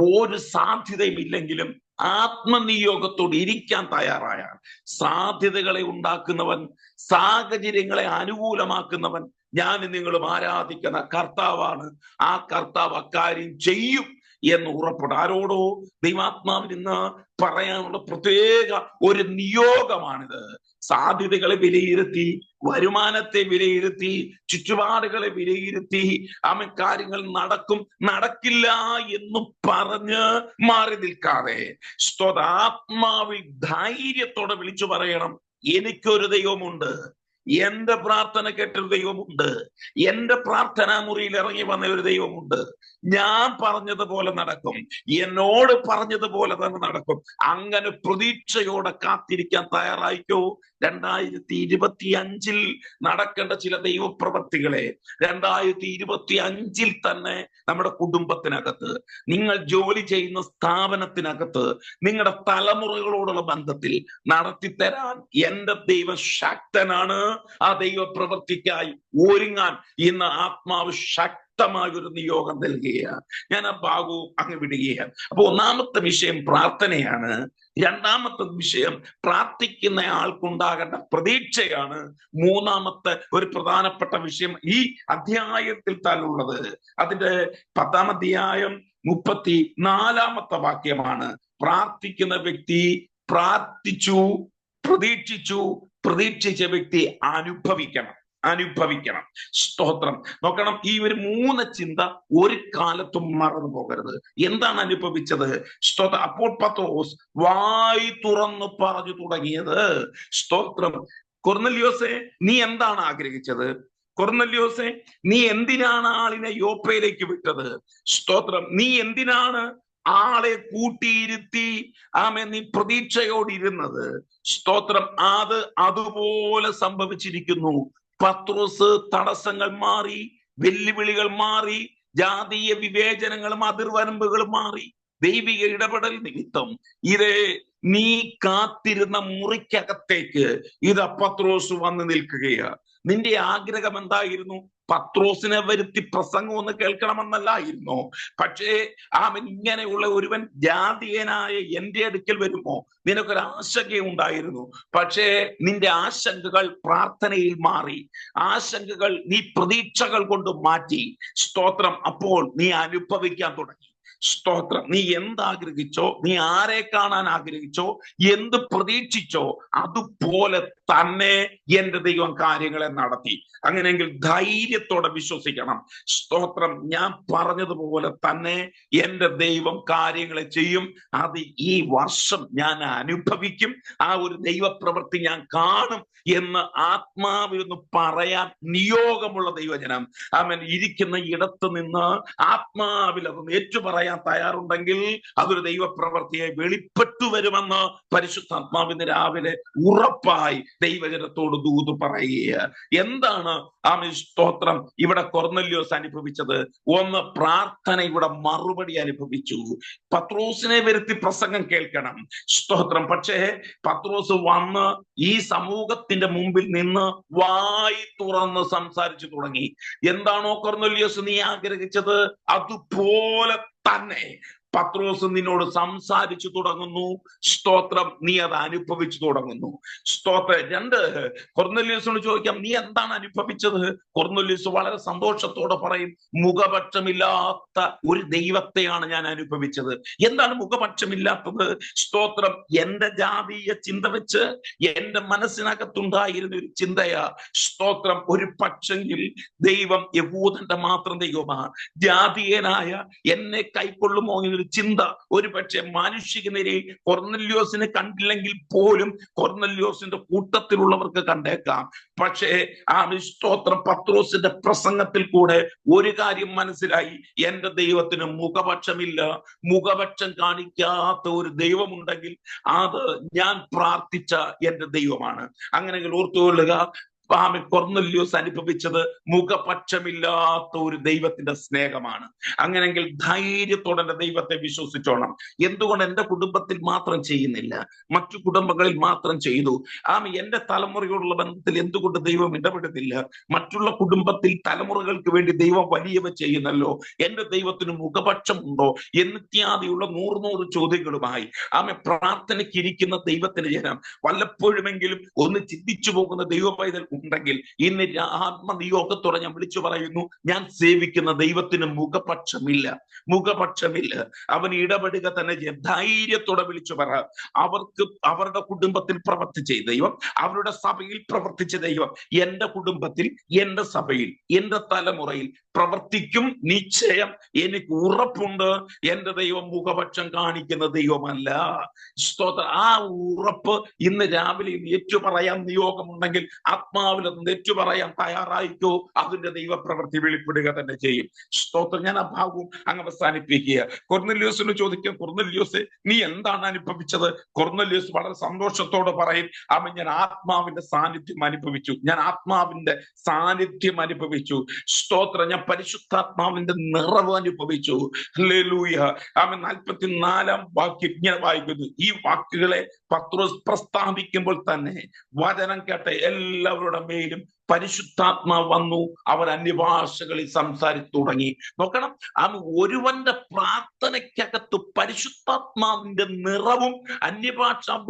ഒരു സാധ്യതയും ഇല്ലെങ്കിലും ആത്മനിയോഗത്തോട് ഇരിക്കാൻ തയ്യാറായാൽ, സാധ്യതകളെ ഉണ്ടാക്കുന്നവൻ, സാഹചര്യങ്ങളെ അനുകൂലമാക്കുന്നവൻ ഞാൻ നിങ്ങളും ആരാധിക്കുന്ന കർത്താവാണ്. ആ കർത്താവ് അക്കാര്യം ചെയ്യും എന്ന് ഉറപ്പുണ്ട്. ആരോടോ ദൈവാത്മാവിൽ നിന്ന് പറയാനുള്ള പ്രത്യേക ഒരു നിയോഗമാണിത്. സാധ്യതകളെ വിലയിരുത്തി, വരുമാനത്തെ വിലയിരുത്തി, ചുറ്റുപാടുകളെ വിലയിരുത്തി കാര്യങ്ങൾ നടക്കും നടക്കില്ല എന്ന് പറഞ്ഞ് മാറി നിൽക്കാതെ ആത്മാവിൽ ധൈര്യത്തോടെ വിളിച്ചു പറയണം, എനിക്കൊരു ദൈവമുണ്ട്, എന്റെ പ്രാർത്ഥന കേട്ടൊരു ദൈവമുണ്ട്, എന്റെ പ്രാർത്ഥനാ മുറിയിൽ ഇറങ്ങി വന്ന ഒരു ദൈവമുണ്ട്, ഞാൻ പറഞ്ഞതുപോലെ നടക്കും, എന്നോട് പറഞ്ഞതുപോലെ തന്നെ നടക്കും. അങ്ങനെ പ്രതീക്ഷയോടെ കാത്തിരിക്കാൻ തയ്യാറായിക്കോ. 2025 നടക്കേണ്ട ചില ദൈവപ്രവൃത്തികളെ 2025 തന്നെ നമ്മുടെ കുടുംബത്തിനകത്ത്, നിങ്ങൾ ജോലി ചെയ്യുന്ന സ്ഥാപനത്തിനകത്ത്, നിങ്ങളുടെ തലമുറകളോടുള്ള ബന്ധത്തിൽ നടത്തിത്തരാൻ എന്റെ ദൈവം ശക്തനാണ്. ആ ദൈവപ്രവൃത്തിക്കായി ഒരുങ്ങാൻ ഇന്ന് ആത്മാവ് ശക്തമായ ഒരു നിയോഗം നൽകുകയാണ്. ഞാൻ ആ ഭാഗവും അങ്ങ് വിടുകയാണ്. അപ്പൊ ഒന്നാമത്തെ വിഷയം പ്രാർത്ഥനയാണ്. രണ്ടാമത്തെ വിഷയം പ്രാർത്ഥിക്കുന്ന ആൾക്കുണ്ടാകേണ്ട പ്രതീക്ഷയാണ്. മൂന്നാമത്തെ ഒരു പ്രധാനപ്പെട്ട വിഷയം ഈ അധ്യായത്തിൽ തന്നുള്ളത്. അതിന്റെ 10-ാം അധ്യായം 34-ാമത്തെ വാക്യമാണ്. പ്രാർത്ഥിക്കുന്ന വ്യക്തി പ്രാർത്ഥിച്ചു, പ്രതീക്ഷിച്ചു, പ്രതീക്ഷിച്ച വ്യക്തി അനുഭവിക്കണം. സ്തോത്രം. നോക്കണം, ഈ ഒരു 3 ചിന്ത ഒരു കാലത്തും മറന്നു പോകരുത്. എന്താണ് അനുഭവിച്ചത്? സ്തോത്രം. അപ്പോൾ പത്രോസ് വായി തുറന്ന് പറഞ്ഞു തുടങ്ങിയത്, സ്തോത്രം, കൊർന്നല്യോസേ, നീ എന്താണ് ആഗ്രഹിച്ചത്? കൊർന്നല്യോസേ, നീ എന്തിനാണ് ആളിനെ യോപ്പയിലേക്ക് വിട്ടത്? സ്തോത്രം. നീ എന്തിനാണ് ആളെ കൂട്ടിയിരുത്തി നീ പ്രതീക്ഷയോടിരുന്നത്? സ്തോത്രം. അതുപോലെ സംഭവിച്ചിരിക്കുന്നു. പത്രോസ് തടസ്സങ്ങൾ മാറി, വെല്ലുവിളികൾ മാറി, ജാതീയ വിവേചനങ്ങളും അതിർവരമ്പുകളും മാറി. ദൈവിക ഇടപെടൽ നിമിത്തം നീ കാത്തിരുന്ന മുറിക്കകത്തേക്ക് പത്രോസ് വന്ന് നിൽക്കുകയാണ്. നിന്റെ ആഗ്രഹം എന്തായിരുന്നു? പത്രോസിനെ വരുത്തി പ്രസംഗം ഒന്ന് കേൾക്കണമെന്നല്ലായിരുന്നോ? പക്ഷേ ഇങ്ങനെയുള്ള ഒരുവൻ ജാതീയനായ എന്റെ അടുക്കൽ വരുമോ? നിനക്കൊരു ആശങ്കയുണ്ടായിരുന്നു. പക്ഷേ നിന്റെ ആശങ്കകൾ പ്രാർത്ഥനയിൽ മാറി. ആശങ്കകൾ നീ പ്രതീക്ഷകൾ കൊണ്ട് മാറ്റി. സ്തോത്രം. അപ്പോൾ നീ അനുഭവിക്കാൻ തുടങ്ങി. സ്തോത്രം. നീ എന്താഗ്രഹിച്ചോ, നീ ആരെ കാണാൻ ആഗ്രഹിച്ചോ, എന്ത് പ്രതീക്ഷിച്ചോ, അതുപോലെ തന്നെ എന്റെ ദൈവം കാര്യങ്ങളെ നടത്തി. അങ്ങനെയെങ്കിൽ ധൈര്യത്തോടെ വിശ്വസിക്കണം. സ്തോത്രം. ഞാൻ പറഞ്ഞതുപോലെ തന്നെ എന്റെ ദൈവം കാര്യങ്ങളെ ചെയ്യും. അത് ഈ വർഷം ഞാൻ അനുഭവിക്കും. ആ ഒരു ദൈവപ്രവൃത്തി ഞാൻ കാണും എന്ന് ആത്മാവിലൊന്ന് പറയാൻ നിയോഗമുള്ള ദൈവജനം ഇരിക്കുന്ന ഇടത്ത് നിന്ന് ആത്മാവിൽ അതൊന്ന് ഏറ്റുപറയാൻ തയ്യാറുണ്ടെങ്കിൽ അതൊരു ദൈവപ്രവൃത്തിയെ വെളിപ്പെട്ടു വരുമെന്ന് പരിശുദ്ധാത്മാവിന് രാവിലെ ഉറപ്പായി ദൈവജനത്തോട് ദൂത് പറയുക. എന്താണ് സ്തോത്രം ഇവിടെ കൊർന്നല്യോസ് അനുഭവിച്ചത്? ഒന്ന്, പ്രാർത്ഥനയുടെ മറുപടി അനുഭവിച്ചു. പത്രോസിനെ വരുത്തി പ്രസംഗം കേൾക്കണം. സ്തോത്രം. പക്ഷേ പത്രോസ് വന്ന് ഈ സമൂഹത്തിന്റെ മുമ്പിൽ നിന്ന് വായി തുറന്ന് സംസാരിച്ചു തുടങ്ങി. എന്താണോ കൊർന്നല്യോസ് നീ ആഗ്രഹിച്ചത്, അതുപോലെ തന്നെ പത്രോസ് നിന്നോട് സംസാരിച്ചു തുടങ്ങുന്നു. സ്തോത്രം. നീ അത് അനുഭവിച്ചു തുടങ്ങുന്നു. സ്തോത്രം. 2, കൊർന്നല്യോസിനോട് ചോദിക്കാം, നീ എന്താണ് അനുഭവിച്ചത്? കൊർന്നല്യോസ് വളരെ സന്തോഷത്തോടെ പറയും, മുഖപക്ഷമില്ലാത്ത ഒരു ദൈവത്തെയാണ് ഞാൻ അനുഭവിച്ചത്. എന്താണ് മുഖപക്ഷമില്ലാത്തത്? സ്തോത്രം. എന്റെ ജാതീയ ചിന്ത വെച്ച് എന്റെ മനസ്സിനകത്തുണ്ടായിരുന്ന ഒരു ചിന്തയാ. സ്തോത്രം. ഒരു പക്ഷെങ്കിൽ ദൈവം യഹൂദന്റെ മാത്രം ദൈവമാണ്. ജാതീയനായ എന്നെ കൈക്കൊള്ളുമോ എന്നൊരു ചിന്ത ഒരു പക്ഷെ മാനുഷിക നിലയിൽ കൊർന്നല്യോസിനെ കണ്ടില്ലെങ്കിൽ പോലും കൊർന്നല്യോസിന്റെ കൂട്ടത്തിലുള്ളവർക്ക് കണ്ടേക്കാം. പക്ഷേ സ്തോത്രം, പത്രോസിന്റെ പ്രസംഗത്തിൽ കൂടെ ഒരു കാര്യം മനസ്സിലായി, എന്റെ ദൈവത്തിന് മുഖപക്ഷമില്ല. മുഖപക്ഷം കാണിക്കാത്ത ഒരു ദൈവമുണ്ടെങ്കിൽ അത് ഞാൻ പ്രാർത്ഥിച്ച എന്റെ ദൈവമാണ്. അങ്ങനെയെങ്കിൽ ഓർത്തുകൊള്ളുക, കൊർന്നല്യോസ് അനുഭവിച്ചത് മുഖപക്ഷമില്ലാത്ത ഒരു ദൈവത്തിന്റെ സ്നേഹമാണ്. അങ്ങനെയെങ്കിൽ ധൈര്യത്തോടെ എന്റെ ദൈവത്തെ വിശ്വസിച്ചോണം. എന്തുകൊണ്ട് എന്റെ കുടുംബത്തിൽ മാത്രം ചെയ്യുന്നില്ല, മറ്റു കുടുംബങ്ങളിൽ മാത്രം ചെയ്തു? എന്റെ തലമുറയോടുള്ള ബന്ധത്തിൽ എന്തുകൊണ്ട് ദൈവം ഇടപെടുന്നില്ല? മറ്റുള്ള കുടുംബത്തിൽ തലമുറകൾക്ക് വേണ്ടി ദൈവം വലിയവ ചെയ്യുന്നല്ലോ. എന്റെ ദൈവത്തിന് മുഖപക്ഷമുണ്ടോ എന്നിത്യാദിയുള്ള 100 ചോദ്യങ്ങളുമായി പ്രാർത്ഥനയ്ക്ക് ഇരിക്കുന്ന ദൈവത്തിന് ജനം വല്ലപ്പോഴുമെങ്കിലും ഒന്ന് ചിന്തിച്ചു പോകുന്ന ദൈവ പൈതൽ ഉണ്ടെങ്കിൽ ഇന്ന് ആത്മനിയോഗത്തോടെ ഞാൻ വിളിച്ചു പറയുന്നു, ഞാൻ സേവിക്കുന്ന ദൈവത്തിന് മുഖപക്ഷമില്ല. അവൻ ഇടപെടുക തന്നെ ചെയ്യും. ധൈര്യത്തോടെ വിളിച്ചു പറ. അവരുടെ കുടുംബത്തിൽ പ്രവർത്തിച്ച ദൈവം, അവരുടെ സഭയിൽ പ്രവർത്തിച്ച ദൈവം എന്റെ കുടുംബത്തിൽ, എന്റെ സഭയിൽ, എന്റെ തലമുറയിൽ പ്രവർത്തിക്കും. നിശ്ചയം. എനിക്ക് ഉറപ്പുണ്ട്. എന്റെ ദൈവം മുഖപക്ഷം കാണിക്കുന്ന ദൈവമല്ല. സ്തോത്രം. ആ ഉറപ്പ് ഇന്ന് രാവിലെ ഏറ്റു പറയാൻ നിയോഗമുണ്ടെങ്കിൽ ആത്മാ ആത്മാവിൽ അത് ഏറ്റുപറയാൻ തയ്യാറായിക്കോ, അതിന്റെ ദൈവപ്രവൃത്തി വെളിപ്പെടുക തന്നെ ചെയ്യും. സ്തോത്രം. ഞാൻ ആ ഭാഗവും അങ്ങ് അവസാനിപ്പിക്കുക. കൊർന്നല്യോസിന് ചോദിക്കും, കൊർന്നല്യോസ് നീ എന്താണ് അനുഭവിച്ചത്? കൊർന്നല്യോസ് വളരെ സന്തോഷത്തോടെ പറയും, അവൻ ഞാൻ ആത്മാവിന്റെ സാന്നിധ്യം അനുഭവിച്ചു, ഞാൻ ആത്മാവിന്റെ സാന്നിധ്യം അനുഭവിച്ചു. സ്തോത്രം. ഞാൻ പരിശുദ്ധാത്മാവിന്റെ നിറവ് അനുഭവിച്ചു. ഹല്ലേലൂയ. അവൻ 44-ാം വാക്യം ഇങ്ങനെ വായിക്കുന്നു. ഈ വാക്കുകളെ പത്രോസ് പ്രസ്താവിക്കുമ്പോൾ തന്നെ വചനം കേട്ട എല്ലാവരുടെ മേലും പരിശുദ്ധാത്മാവ് വന്നു, അവർ അന്യഭാഷകളിൽ സംസാരിച്ചു തുടങ്ങി. നോക്കണം, ഒരുവന്റെ പ്രാർത്ഥനയ്ക്കകത്ത് പരിശുദ്ധാത്മാവിന്റെ നിറവും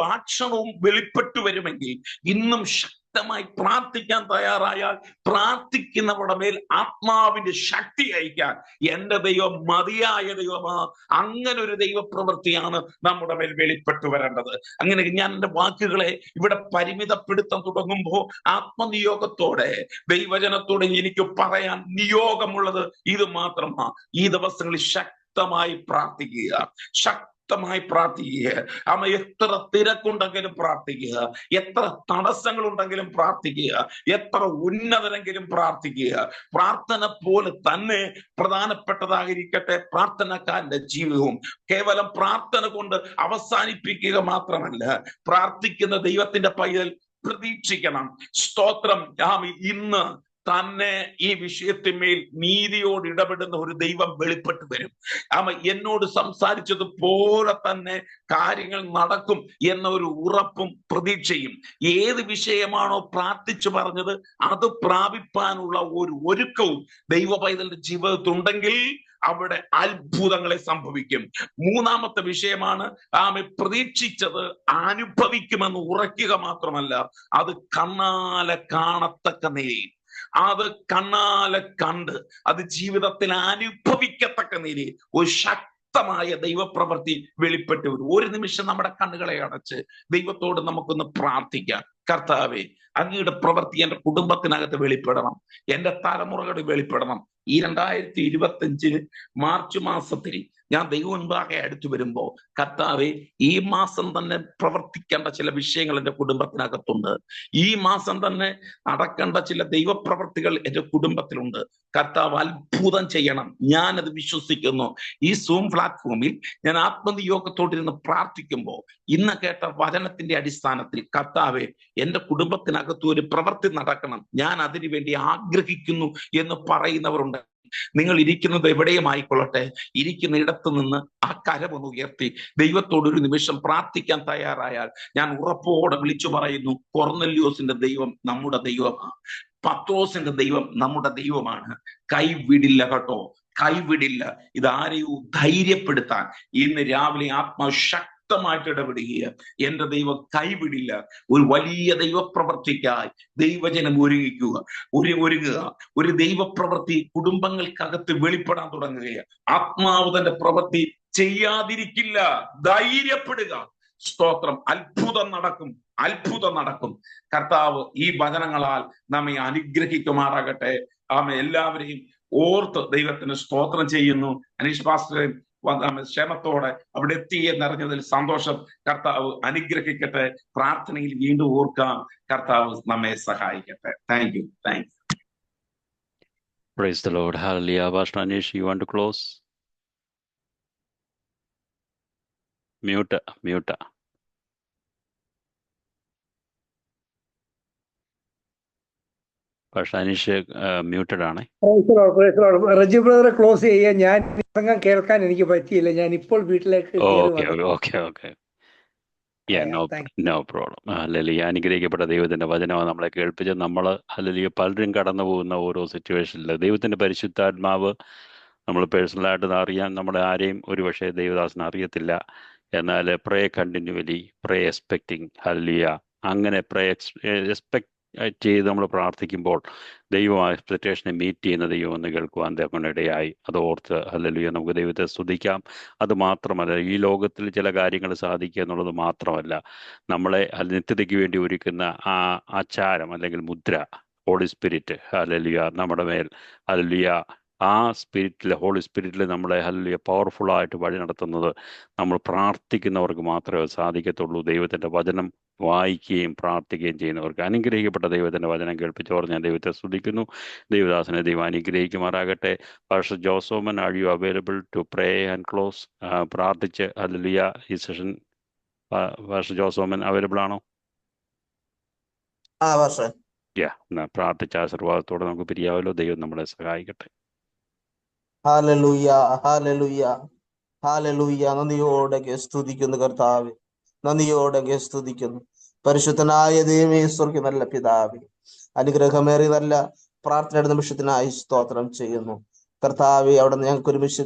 ഭാഷണവും വെളിപ്പെട്ടു വരുമെങ്കിൽ, ഇന്നും ശക്തമായി പ്രാർത്ഥിക്കാൻ തയ്യാറായാൽ പ്രാർത്ഥിക്കുന്നവരുടെ മേൽ ആത്മാവിന്റെ ശക്തി അയക്കാൻ എന്റെ ദൈവം മതിയായ ദൈവമാ. അങ്ങനെ ഒരു ദൈവപ്രവൃത്തിയാണ് നമ്മുടെ മേൽ വെളിപ്പെട്ടു വരേണ്ടത്. അങ്ങനെ ഞാൻ എന്റെ വാക്കുകളെ ഇവിടെ പരിമിതപ്പെടുത്താൻ തുടങ്ങുമ്പോൾ ആത്മനിയോഗത്തോടെ ദൈവജനത്തോടെ എനിക്ക് പറയാൻ നിയോഗമുള്ളത് ഇത് മാത്രമാ. ഈ ദിവസങ്ങളിൽ ശക്തമായി പ്രാർത്ഥിക്കുക, ശക്തമായി പ്രാർത്ഥിക്കുക. അമ്മ എത്ര തിരക്കുണ്ടെങ്കിലും പ്രാർത്ഥിക്കുക, എത്ര തടസ്സങ്ങളുണ്ടെങ്കിലും പ്രാർത്ഥിക്കുക, എത്ര ഉന്നതരെങ്കിലും പ്രാർത്ഥിക്കുക. പ്രാർത്ഥന പോലെ തന്നെ പ്രധാനപ്പെട്ടതായിരിക്കട്ടെ പ്രാർത്ഥനക്കാരന്റെ ജീവിതവും. കേവലം പ്രാർത്ഥന കൊണ്ട് അവസാനിപ്പിക്കുക മാത്രമല്ല, പ്രാർത്ഥിക്കുന്ന ദൈവത്തിന്റെ പൈതൽ പ്രതീക്ഷിക്കണം. സ്തോത്രം. ഇന്ന് തന്നെ ഈ വിഷയത്തിന്മേൽ നീതിയോട് ഇടപെടുന്ന ഒരു ദൈവം വെളിപ്പെട്ടു വരും. എന്നോട് സംസാരിച്ചതുപോലെ തന്നെ കാര്യങ്ങൾ നടക്കും എന്ന ഒരു ഉറപ്പും പ്രതീക്ഷയും. ഏത് വിഷയമാണോ പ്രാർത്ഥിച്ചു പറഞ്ഞത് അത് പ്രാപിപ്പാനുള്ള ഒരു ഒരുക്കവും ദൈവ പൈതലിന്റെ ജീവിതത്തിലുണ്ടെങ്കിൽ അവിടെ അത്ഭുതങ്ങളെ സംഭവിക്കും. മൂന്നാമത്തെ വിഷയമാണ് പ്രതീക്ഷിച്ചത് അനുഭവിക്കുമെന്ന് ഉറയ്ക്കുക മാത്രമല്ല, അത് കണ്ണാലെ കാണത്തക്ക നിലയിൽ, അത് കണ്ണാലെ കണ്ട് അത് ജീവിതത്തിൽ അനുഭവിക്കത്തക്ക നിലയിൽ ഒരു ശക്തമായ ദൈവപ്രവൃത്തി വെളിപ്പെട്ടു വരും. ഒരു നിമിഷം നമ്മുടെ കണ്ണുകളെ അടച്ച് ദൈവത്തോട് നമുക്കൊന്ന് പ്രാർത്ഥിക്കാം. കർത്താവേ, അങ്ങയുടെ പ്രവൃത്തി എന്റെ കുടുംബത്തിനകത്ത് വെളിപ്പെടണം, എന്റെ തലമുറകളിൽ വെളിപ്പെടണം. ഈ 2025 മാർച്ച് മാസത്തിൽ ഞാൻ ദൈവം മുൻപാകെ അടുത്തു വരുമ്പോ, കർത്താവെ, ഈ മാസം തന്നെ പ്രവർത്തിക്കേണ്ട ചില വിഷയങ്ങൾ എന്റെ കുടുംബത്തിനകത്തുണ്ട്. ഈ മാസം തന്നെ നടക്കേണ്ട ചില ദൈവപ്രവർത്തികൾ എന്റെ കുടുംബത്തിലുണ്ട്. കർത്താവ് അത്ഭുതം ചെയ്യണം. ഞാനത് വിശ്വസിക്കുന്നു. ഈ സൂം പ്ലാറ്റ്ഫോമിൽ ഞാൻ ആത്മനിയോഗത്തോടിരുന്ന് പ്രാർത്ഥിക്കുമ്പോൾ ഇന്ന് കേട്ട വചനത്തിന്റെ അടിസ്ഥാനത്തിൽ, കർത്താവെ, എന്റെ കുടുംബത്തിനകത്ത് ഒരു പ്രവൃത്തി നടക്കണം, ഞാൻ അതിനു വേണ്ടി ആഗ്രഹിക്കുന്നു എന്ന് പറയുന്നവരുണ്ട്. നിങ്ങൾ ഇരിക്കുന്നത് എവിടെയും ആയിക്കൊള്ളട്ടെ, ഇരിക്കുന്ന ഇടത്ത് നിന്ന് ആ കരമൊന്ന് ഉയർത്തി ദൈവത്തോടൊരു നിമിഷം പ്രാർത്ഥിക്കാൻ തയ്യാറായാൽ ഞാൻ ഉറപ്പോടെ വിളിച്ചു പറയുന്നു, കൊർന്നല്യോസിന്റെ ദൈവം നമ്മുടെ ദൈവമാണ്, പത്രോസിന്റെ ദൈവം നമ്മുടെ ദൈവമാണ്. കൈവിടില്ല കേട്ടോ, കൈവിടില്ല. ഇതാരെയും ധൈര്യപ്പെടുത്താൻ ഇന്ന് രാവിലെ ആത്മശക്തമായിട്ട് ഇടപെടുക. എന്റെ ദൈവം കൈവിടില്ല. ഒരു വലിയ ദൈവപ്രവൃത്തിക്കായി ദൈവജനം ഒരുങ്ങുക. ഒരു ദൈവപ്രവൃത്തി കുടുംബങ്ങൾക്കകത്ത് വെളിപ്പെടാൻ തുടങ്ങുകയാണ്. ആത്മാവ് തന്റെ പ്രവൃത്തി ചെയ്യാതിരിക്കില്ല. ധൈര്യപ്പെടുക. സ്തോത്രം. അത്ഭുതം നടക്കും, അത്ഭുതം നടക്കും. കർത്താവ് ഈ വചനങ്ങളാൽ നമ്മെ അനുഗ്രഹിക്കുമാറാകട്ടെ. എല്ലാവരെയും ഓർത്ത് ദൈവത്തിന് സ്തോത്രം ചെയ്യുന്നു. അനീഷ് പാസ്റ്ററെ ക്ഷേമത്തോടെ അവിടെ എത്തി എന്നറിഞ്ഞതിൽ സന്തോഷം. കർത്താവ് അനുഗ്രഹിക്കട്ടെ. പ്രാർത്ഥനയിൽ വീണ്ടും ഓർക്കാം. കർത്താവ് നമ്മെ സഹായിക്കട്ടെ. Thank you. Thanks. Praise the Lord. Hallelujah. Pastor Anish, you want to close? Mute. പക്ഷെ അനീഷ് മ്യൂട്ടഡ് ആണ്. റജി ബ്രദറെ ക്ലോസ് ചെയ്യാൻ ഞാൻ പ്രസംഗം കേൾക്കാൻ എനിക്ക് പറ്റിയില്ല. ഞാൻ ഇപ്പോൾ വീട്ടിലേക്ക് ഓക്കെ. No problem. ഹല്ലേലൂയ. അനുഗ്രഹിക്കപ്പെട്ട ദൈവത്തിന്റെ വചനമാണ് നമ്മളെ കേൾപ്പിച്ചത്. നമ്മൾ ഹല്ലേലൂയ പലരും കടന്നു പോകുന്ന ഓരോ സിറ്റുവേഷനിൽ ദൈവത്തിന്റെ പരിശുദ്ധാത്മാവ് നമ്മൾ പേഴ്സണലായിട്ട് അറിയാൻ നമ്മളെ ആരെയും ഒരുപക്ഷെ ദൈവദാസന് അറിയത്തില്ല. എന്നാൽ പ്രേ കണ്ടിന്യൂവലി, പ്രേ എക്സ്പെക്ടിങ്. ഹല്ലേലൂയ. അങ്ങനെ പ്രേ എക്സ്പെക്ട് ചെയ്ത് നമ്മൾ പ്രാർത്ഥിക്കുമ്പോൾ ദൈവം ആ എക്സ്പെക്ടേഷനെ മീറ്റ് ചെയ്യുന്ന ദൈവം എന്ന് കേൾക്കുവാൻ ദൈവനിടയായി. അത് ഓർത്ത് ഹല്ലേലൂയ നമുക്ക് ദൈവത്തെ സ്തുതിക്കാം. അത് മാത്രമല്ല, ഈ ലോകത്തിൽ ചില കാര്യങ്ങൾ സാധിക്കുക എന്നുള്ളത് മാത്രമല്ല, നമ്മളെ നിത്യതയ്ക്ക് വേണ്ടി ഒരുക്കുന്ന ആ ആചാരം അല്ലെങ്കിൽ മുദ്ര, ഹോളി സ്പിരിറ്റ് ഹല്ലേലൂയ നമ്മുടെ മേൽ ഹല്ലേലൂയ ആ സ്പിരിറ്റിൽ, ഹോളി സ്പിരിറ്റിൽ നമ്മളെ ഹല്ലേലൂയ പവർഫുള്ളായിട്ട് വഴി നടത്തുന്നത് നമ്മൾ പ്രാർത്ഥിക്കുന്നവർക്ക് മാത്രമേ സാധിക്കത്തുള്ളൂ. ദൈവത്തിൻ്റെ വചനം വായിക്കുകയും പ്രാർത്ഥിക്കുകയും ചെയ്യുന്നവർക്ക് അനുഗ്രഹിക്കപ്പെട്ട ദൈവത്തിൻ്റെ വചനം കേൾപ്പിച്ചവർ ഞാൻ ദൈവത്തെ സ്തുതിക്കുന്നു. ദൈവദാസനെ ദൈവം അനുഗ്രഹിക്കുമാറാകട്ടെ. Pastor Josoman, are you available to pray and close? പ്രാർത്ഥിച്ച് ഹല്ലേലൂയ ഈ സെഷൻ. പാസ്റ്റർ ജോസോമൻ അവൈലബിൾ ആണോ? പ്രാർത്ഥിച്ച ആശീർവാദത്തോടെ നമുക്ക് പിരിയാവല്ലോ. ദൈവം നമ്മളെ സഹായിക്കട്ടെ. ഹല്ലേലൂയ, ഹല്ലേലൂയ, ഹല്ലേലൂയ. നന്ദിയോടെ സ്തുതിക്കുന്നു കർത്താവേ, നന്ദിയോടെ സ്തുതിക്കുന്നു. പരിശുദ്ധനായ ദൈവമേ, സ്വർഗ്ഗ നല്ല പിതാവേ, അനുഗ്രഹമേറിയ നല്ല പ്രാർത്ഥനയുടെ നിമിഷത്തിനായി സ്തോത്രം ചെയ്യുന്നു കർത്താവേ. അവിടെ ഞങ്ങൾക്ക് ഒരുമിച്ച്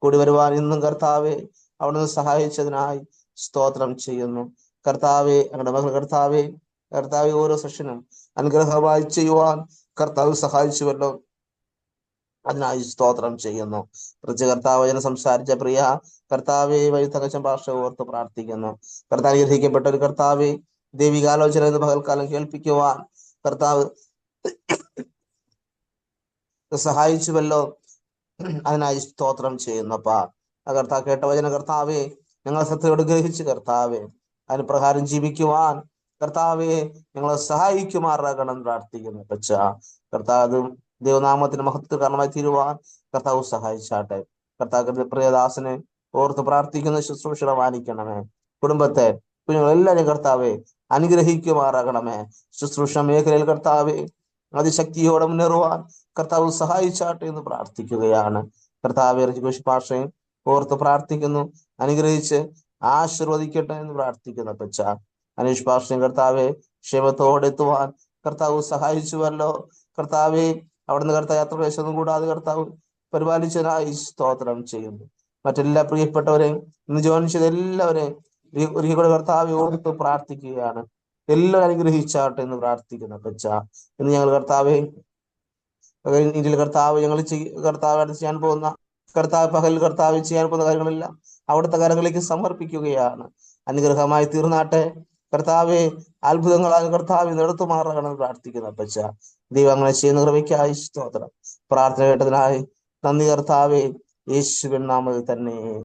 കൂടി വരുവാൻ ഇന്നും കർത്താവേ അവിടുന്ന് സഹായിച്ചതിനായി സ്തോത്രം ചെയ്യുന്നു കർത്താവേ. ഞങ്ങളുടെ മകൾ കർത്താവേ, കർത്താവെ ഓരോ സെഷനും അനുഗ്രഹമായി ചെയ്യുവാൻ കർത്താവ് സഹായിച്ചുവല്ലോ, അതിനായി സ്തോത്രം ചെയ്യുന്നു. കർത്താവ് ജന സംസാരിച്ച പ്രിയ കർത്താവെ വഴിത്തകച്ചൻ ഭാഷ ഓർത്ത് പ്രാർത്ഥിക്കുന്നു. കർത്താവ് അനുഗ്രഹിക്കപ്പെട്ട ഒരു കർത്താവെ ദൈവികാലോചന എന്ന് പകൽക്കാലം കേൾപ്പിക്കുവാൻ കർത്താവ് സഹായിച്ചുവല്ലോ, അതിനായി സ്തോത്രം ചെയ്യുന്നപ്പാ. കർത്താവ് കേട്ട വചന കർത്താവെ ഞങ്ങൾ സത്യയോട് ഗ്രഹിച്ച് കർത്താവെ അതിന് പ്രകാരം ജീവിക്കുവാൻ കർത്താവെ ഞങ്ങളെ സഹായിക്കുമാറാകണം പ്രാർത്ഥിക്കുന്നു. പച്ച കർത്താവ് ദൈവനാമത്തിന് മഹത്വ കാരണമായി തീരുവാൻ കർത്താവ് സഹായിച്ചാട്ടെ. കർത്താവ് പ്രിയദാസനെ ഓർത്ത് പ്രാർത്ഥിക്കുന്ന ശുശ്രൂഷ മാനിക്കണമേ. കുടുംബത്തെ കുഞ്ഞുങ്ങളെല്ലാവരും കർത്താവെ അനുഗ്രഹിക്കുമാറാകണമേ. ശുശ്രൂഷ മേഖലയിൽ കർത്താവെ അതിശക്തിയോടെ മുന്നേറുവാൻ കർത്താവ് സഹായിച്ചാട്ടെ എന്ന് പ്രാർത്ഥിക്കുകയാണ്. കർത്താവെ ഭാഷയും ഓർത്ത് പ്രാർത്ഥിക്കുന്നു, അനുഗ്രഹിച്ച് ആശീർവദിക്കട്ടെ എന്ന് പ്രാർത്ഥിക്കുന്ന പച്ച അനീഷ് ഭാഷയും കർത്താവെ ക്ഷേമത്തോടെ എത്തുവാൻ കർത്താവ് സഹായിച്ചുവല്ലോ കർത്താവെ. അവിടുന്ന് കർത്താവ് യാത്രക്ലേശമൊന്നും കൂടാതെ കർത്താവ് പരിപാലിച്ചതിനായി സ്തോത്രം ചെയ്യുന്നു. മറ്റെല്ലാ പ്രിയപ്പെട്ടവരെയും ഇന്ന് ജോയിൻ ചെയ്ത എല്ലാവരെയും ഒരിക്കൽ കൂടെ കർത്താവെ ഓർത്ത് പ്രാർത്ഥിക്കുകയാണ്. എല്ലാവരും അനുഗ്രഹിച്ചാട്ടെ എന്ന് പ്രാർത്ഥിക്കുന്ന പച്ച ഇന്ന് ഞങ്ങൾ കർത്താവെ ഇന്ത്യയിൽ കർത്താവ് ഞങ്ങൾ കർത്താവ് ചെയ്യാൻ പോകുന്ന കർത്താവ് പകൽ കർത്താവ് ചെയ്യാൻ പോകുന്ന കാര്യങ്ങളെല്ലാം അവിടുത്തെ കാര്യങ്ങളിലേക്ക് സമർപ്പിക്കുകയാണ്. അനുഗ്രഹമായി തീർന്നാട്ടെ കർത്താവെ. അത്ഭുതങ്ങളായ കർത്താവ് നടത്തുമാറാകണമെന്ന് പ്രാർത്ഥിക്കുന്ന പച്ച ദൈവം അങ്ങനെ ചെയ്യുന്ന കൃപയ്ക്കായി സ്തോത്രം. പ്രാർത്ഥന കേട്ടതിനായി നന്ദി കർത്താവെ, യേശുവിൻ നാമത്തിൽ തന്നെ.